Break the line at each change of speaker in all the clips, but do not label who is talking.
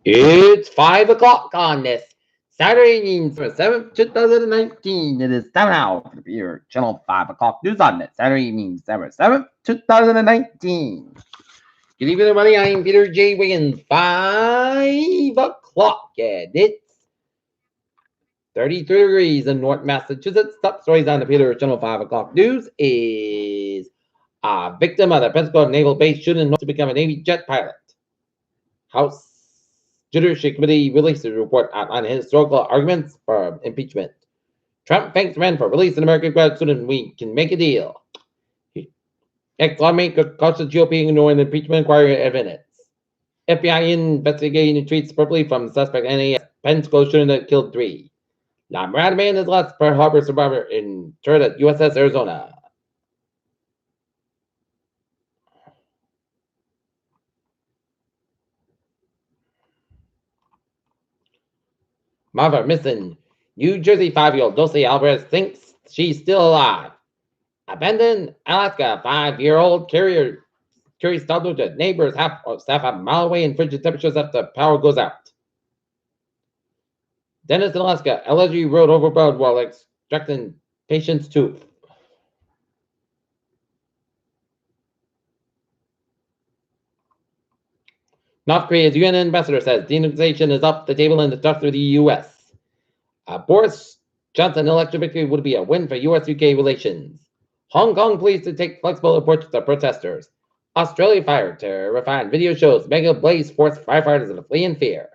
It's 5 o'clock on this Saturday evening, December 7th, 2019. It is time now for the Peter Channel 5 o'clock news on this Saturday evening, December 7th, 2019. Good evening, everybody. I'm Peter J. Wiggins. 5 o'clock, and it's 33 degrees in North Massachusetts. Top stories on the Peter Channel 5 o'clock news is a victim of the Pensacola Naval Base shooting to become a Navy jet pilot. House Judiciary Committee released a report outlining historical arguments for impeachment. Trump thanks men for releasing American grad student. We can make a deal. Ex-lawmaker cautions GOP ignoring the impeachment inquiry evidence. FBI investigating tweets purportedly from the suspect NAS Pensacola shooting that killed 3. La Mirada man is last Pearl Harbor survivor interred at USS Arizona. Mother missing. New Jersey 5-year-old Dulce Alvarez thinks she's still alive. Abandoned Alaska 5-year-old carries toddler to neighbors half a mile away in frigid temperatures after power goes out. Dentist in Alaska allegedly rode overboard while extracting patient's tooth. North Korea's UN ambassador says denuclearization is off the table in the talks with the U.S. Boris Johnson election victory would be a win for U.S.-UK relations. Hong Kong police to take flexible approach to protesters. Australia fire terrifying video shows mega blaze forced firefighters to flee in fear.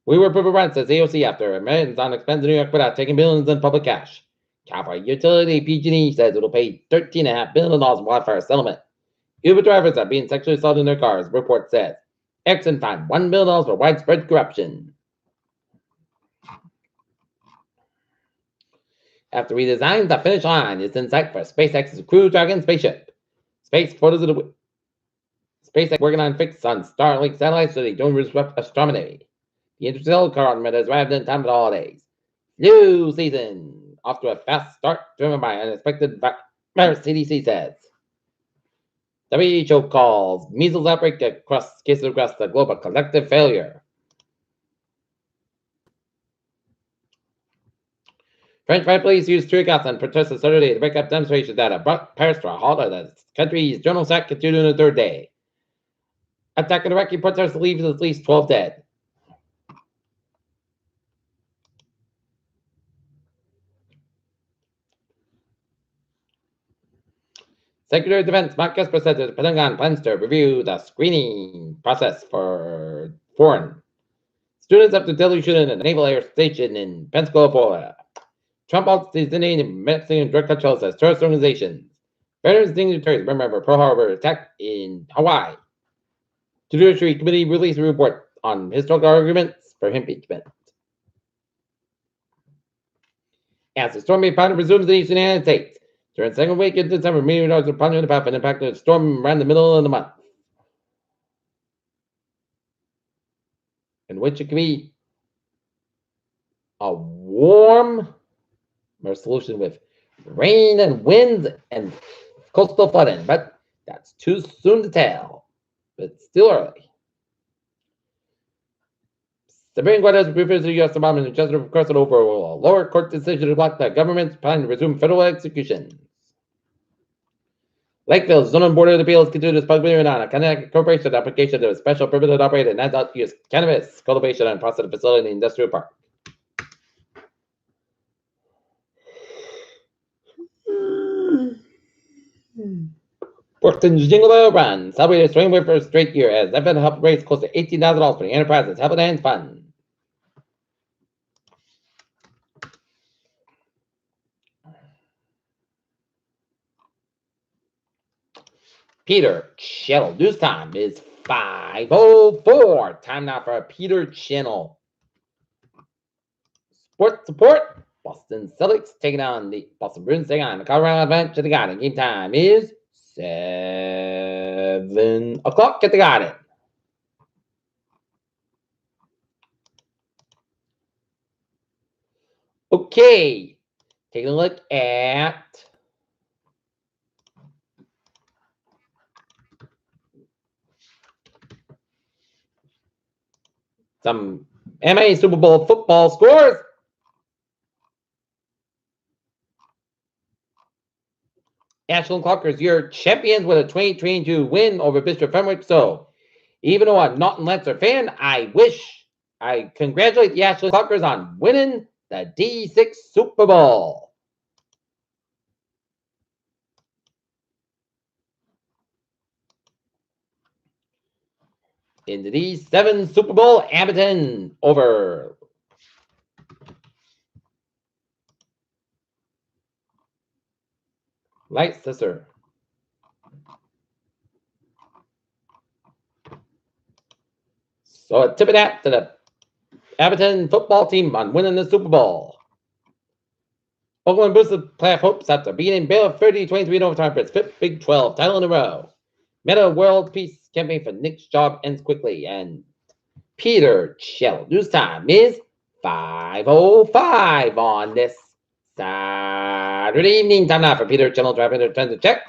We were proof of rent, says AOC after Americans on expensive New York without taking billions in public cash. California utility PG&E says it'll pay $13.5 billion in wildfire settlement. Uber drivers are being sexually assaulted in their cars, report says. Exxon fined $1 billion for widespread corruption. After redesign, the finish line is in sight for SpaceX's Crew Dragon spaceship. Space photos of the SpaceX working on fix on Starlink satellites so they don't disrupt astronomy. The interstellar car has arrived in time for the holidays. Flu season off to a fast start, driven by unexpected virus, CDC says. WHO calls measles outbreak cases across the globe a collective failure. French police used tear gas on protesters Saturday to break up demonstrations that have brought Paris to a halt as the country's general strike continued on the third day. Attack on Iraqi protesters leaves at least 12 dead. Secretary of Defense Mark Esper said that the Pentagon plans to review the screening process for foreign students after deadly shooting at the Naval Air Station in Pensacola, Florida. Trump also designated Mexican drug cartels as terrorist organizations. Veterans dignitaries remember Pearl Harbor attack in Hawaii. Judiciary Committee released a report on historical arguments for impeachment. As the stormy pattern resumes in the eastern United States, during the second week in December, meteoroids are pondering about an impact of the storm around the middle of the month, in which it could be a warm solution with rain and winds and coastal flooding, but that's too soon to tell. But it's still early. Supreme Court has refused the U.S. Department of Justice requested over a lower court decision to block the government's plan to resume federal executions. Lakeville's zoning board of appeals continued its public hearing on a Connecticut corporation application to a special permitted operator and adult use cannabis cultivation and processing facility in the industrial park. Brookton's Jingle Bell Run celebrated its 21st straight year as event helped raise close to $18,000 for the enterprise's Helping Hands Fund. Peter Channel news time is 5:04. Time now for a Peter Channel sports support. Boston Celtics taking on the Boston Bruins taking on the Colorado Avalanche at the Garden. Game time is 7 o'clock at the Garden. Okay, taking a look at some MA Super Bowl football scores. Ashland Clockers, your champions with a 2022 win over Bishop Fenwick. So, even though I'm not a Lancer fan, I congratulate the Ashland Clockers on winning the D6 Super Bowl. In the D7 Super Bowl, Abington over Leicester. So a tip of that to the Abington football team on winning the Super Bowl. Oakland boosted playoff hopes after beating Baylor 30-23 in overtime for its fifth Big 12 title in a row. Meta World Peace campaign for Nick's job ends quickly, and Peter Chill. News time is 5:05 on this Saturday evening. Time now for Peter Chill to turn to check.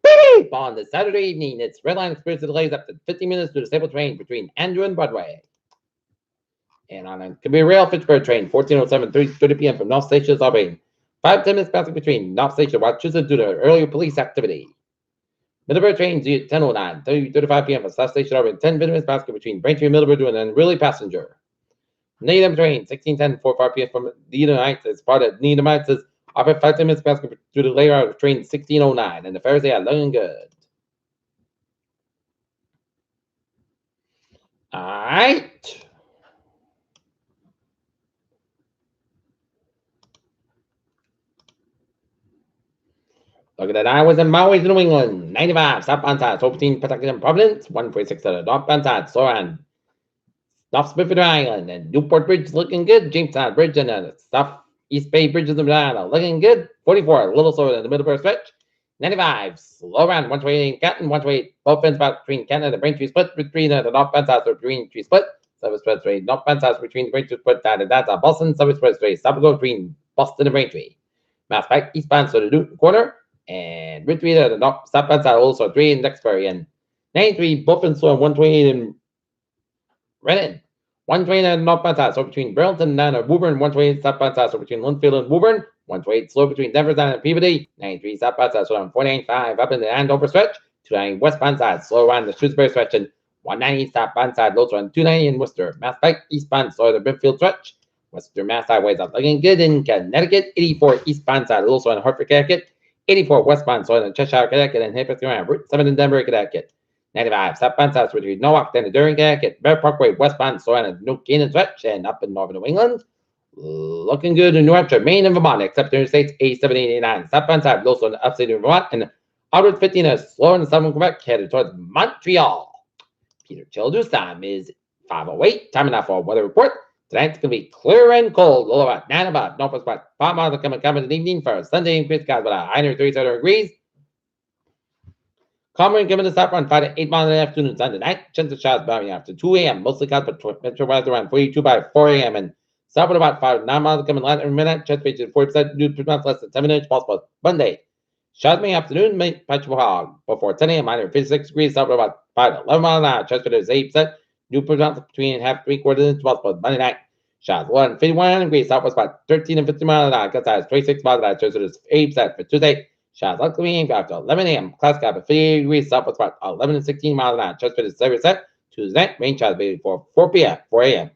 Beep! On this Saturday evening, it's Red Line experiencing delays up to 15 minutes due to stable train between Andrew and Broadway. And on a Kabir Rail Fitchburg train, 1407, 3:30 p.m. from North Station is operating. 5-10 minutes passing between North Station and Wachusett due to earlier police activity. Middleburg train 1009, 30:35 p.m. from South Station operating 10 minutes passing between Braintree and Middleburg due to an unruly passenger. Needham train 1610, 4:05 p.m. from Needham Heights as part of Needham Heights is operating 5-10 minutes passing due to the later of train 1609, and the Thursday are looking good. All right. Look at that. I was in Maui's New England. 95, southbound side, 14, Pawtucket, Providence. 146 at the northbound side, Soran. North Smithfield Island. And Newport Bridge looking good. Jamestown Bridge and the South East Bay Bridges of Atlanta looking good. 44, a little slower than the Middleburg stretch. 95, slow around 128 in Canton. 128, both ends about between Canton and the Braintree split. Between the northbound side, so Braintree split. South Expressway, northbound side between the Braintree split. That's Boston. South Expressway, south go between Boston and Braintree. Mass Pike, eastbound, so the Newton corner. And Route 3 the north southbound side also 3 in Duxbury and 93 Buffin slow and 128 in Reading. 128 in northbound side, so between Burlington and Woburn, 128 southbound side, so between Linfield and Woburn, 128 slow between Denver and Peabody, 93 southbound side, so on 495 up in the Andover stretch, 290 westbound side, slow around the Shrewsbury stretch, and 190 southbound side, low on 290 in Worcester. Mass Pike eastbound, slow the Brimfield stretch. Western Mass highways are looking good in Connecticut, 84 eastbound side, also in Hartford, Connecticut. 84 westbound, so in Cheshire, Connecticut, and Hickory around Route 7 in Denver, Connecticut. 95 southbound, south between Norwalk, then the Durham, Connecticut. Bear Parkway westbound, so in New Canaan stretch, and up in northern New England. Looking good in New Hampshire, Maine, and Vermont, except the States A789. Southbound side, also in the upstate of Vermont, and Outward 15 is slower in the southern Quebec, headed towards Montreal. Peter Childers' time is 5:08. Time enough for a weather report. Tonight's going to be clear and cold. Low about 9 about northwest about 5 miles coming in the evening for Sunday increase skies about 137 degrees. Calmer given the stop around 5 to 8 miles in the afternoon Sunday night. Chance of showers bounding after 2 a.m. Mostly clouds, but metro weather around 42 by 4 a.m. And south at about 5 to 9 miles coming later in midnight. Chance of 40% due to less than 7 inches possible Monday. Showers may afternoon, may patch fog before 10 a.m. Minor 56 degrees. South at about 5 to 11 miles an hour. Chance is 8%. New pronounced between half 3/4 inches possible Monday night. Showers 51 degrees. Southwest about 13 and 50 miles an hour. Gust size 26 miles an hour. Chance is 8% for Tuesday. Showers likely after 11 a.m. Clouds cap at 58 degrees. Southwest about 11 and 16 miles an hour. Chance is 7%. Tuesday night. Rain showers before 4 p.m. 4 a.m.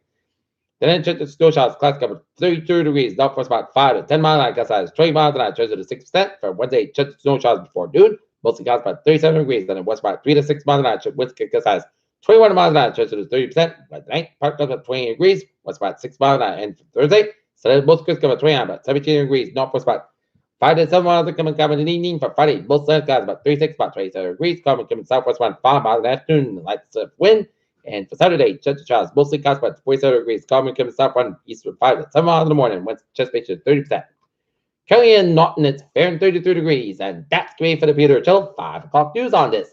Then chance of snow showers. Clouds cap at 32 degrees. Northwest about 5 to 10 miles an hour. Gust size 20 miles an hour. Chance is 6% for Wednesday. Chance of snow showers before noon. Mostly clouds about 37 degrees. Then west about 3 to 6 miles an hour. Winds gust size 21 miles an hour, chance is 30%. By tonight, Park up at 28 degrees, west about 6 miles an hour. And for Thursday, Saturday, most coasts come at 29, about 17 degrees. Northwest about 5 to 7 miles coming in the evening. For Friday, most sun skies about 36, about 27 degrees. Coming southwest around 5 miles in the afternoon, light wind. And for Saturday, chance of showers, mostly clouds about 47 degrees. Coming south around eastward 5 to 7 miles in the morning. Winds chance is 30%. Currently in Norton, it's fair and 33 degrees. And that's great for the Peter Chill 5 o'clock news on this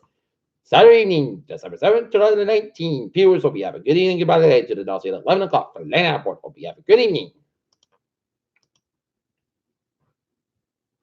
Saturday evening, December 7th, 2019. Viewers, hope you have a good evening. Goodbye today to the Dulce at 11 o'clock for Lane Airport. Hope you have a good evening.